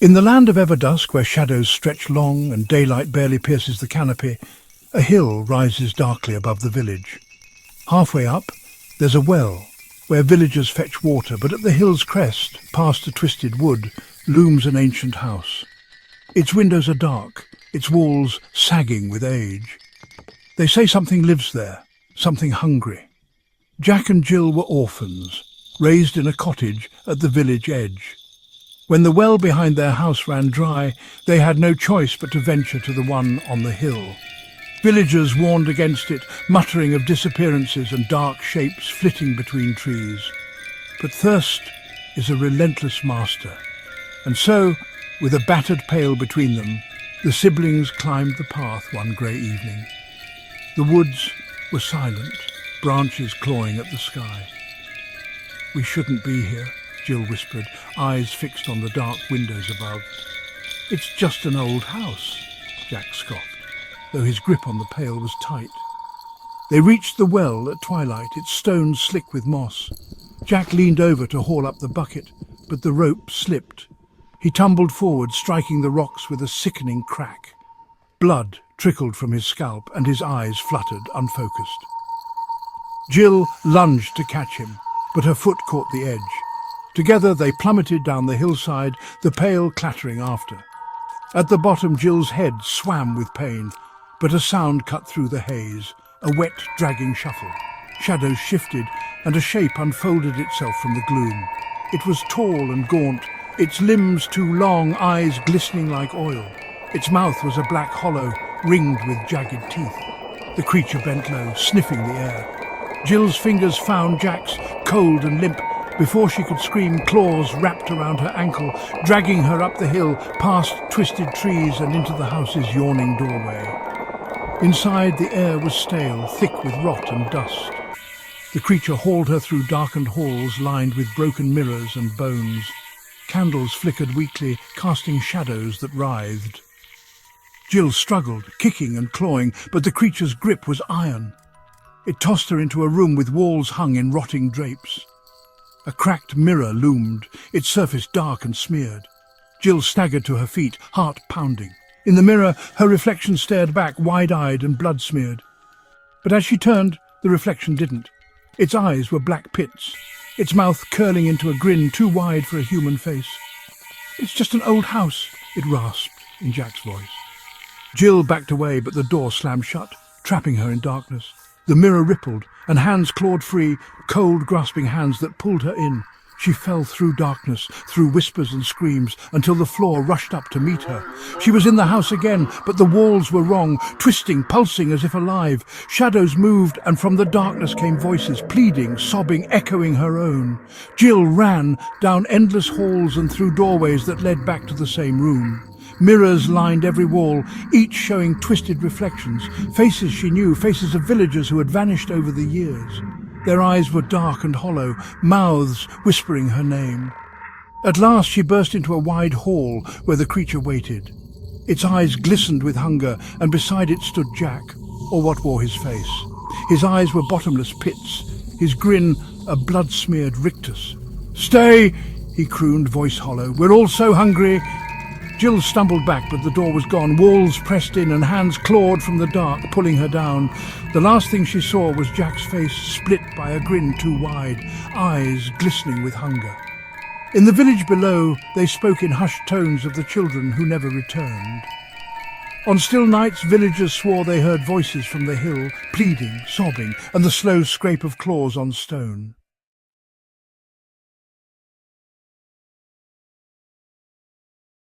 In the land of ever-dusk, where shadows stretch long and daylight barely pierces the canopy, a hill rises darkly above the village. Halfway up, there's a well, where villagers fetch water, but at the hill's crest, past a twisted wood, looms an ancient house. Its windows are dark, its walls sagging with age. They say something lives there, something hungry. Jack and Jill were orphans, raised in a cottage at the village edge. When the well behind their house ran dry, they had no choice but to venture to the one on the hill. Villagers warned against it, muttering of disappearances and dark shapes flitting between trees. But thirst is a relentless master, and so, with a battered pail between them, the siblings climbed the path one grey evening. The woods were silent, branches clawing at the sky. "We shouldn't be here," Jill whispered, eyes fixed on the dark windows above. "It's just an old house," Jack scoffed, though his grip on the pail was tight. They reached the well at twilight, its stones slick with moss. Jack leaned over to haul up the bucket, but the rope slipped. He tumbled forward, striking the rocks with a sickening crack. Blood trickled from his scalp, and his eyes fluttered, unfocused. Jill lunged to catch him, but her foot caught the edge. Together they plummeted down the hillside, the pail clattering after. At the bottom, Jill's head swam with pain, but a sound cut through the haze, a wet, dragging shuffle. Shadows shifted, and a shape unfolded itself from the gloom. It was tall and gaunt, its limbs too long, eyes glistening like oil. Its mouth was a black hollow, ringed with jagged teeth. The creature bent low, sniffing the air. Jill's fingers found Jack's, cold and limp. Before she could scream, claws wrapped around her ankle, dragging her up the hill, past twisted trees and into the house's yawning doorway. Inside, the air was stale, thick with rot and dust. The creature hauled her through darkened halls lined with broken mirrors and bones. Candles flickered weakly, casting shadows that writhed. Jill struggled, kicking and clawing, but the creature's grip was iron. It tossed her into a room with walls hung in rotting drapes. A cracked mirror loomed, its surface dark and smeared. Jill staggered to her feet, heart pounding. In the mirror, her reflection stared back, wide-eyed and blood-smeared. But as she turned, the reflection didn't. Its eyes were black pits, its mouth curling into a grin too wide for a human face. "It's just an old house," it rasped in Jack's voice. Jill backed away, but the door slammed shut, trapping her in darkness. The mirror rippled, and hands clawed free, cold, grasping hands that pulled her in. She fell through darkness, through whispers and screams, until the floor rushed up to meet her. She was in the house again, but the walls were wrong, twisting, pulsing as if alive. Shadows moved, and from the darkness came voices, pleading, sobbing, echoing her own. Jill ran down endless halls and through doorways that led back to the same room. Mirrors lined every wall, each showing twisted reflections, faces she knew, faces of villagers who had vanished over the years. Their eyes were dark and hollow, mouths whispering her name. At last she burst into a wide hall where the creature waited. Its eyes glistened with hunger, and beside it stood Jack, or what wore his face. His eyes were bottomless pits, his grin a blood-smeared rictus. "Stay," he crooned, voice hollow. "We're all so hungry." Jill stumbled back, but the door was gone. Walls pressed in and hands clawed from the dark, pulling her down. The last thing she saw was Jack's face split by a grin too wide, eyes glistening with hunger. In the village below, they spoke in hushed tones of the children who never returned. On still nights, villagers swore they heard voices from the hill, pleading, sobbing, and the slow scrape of claws on stone.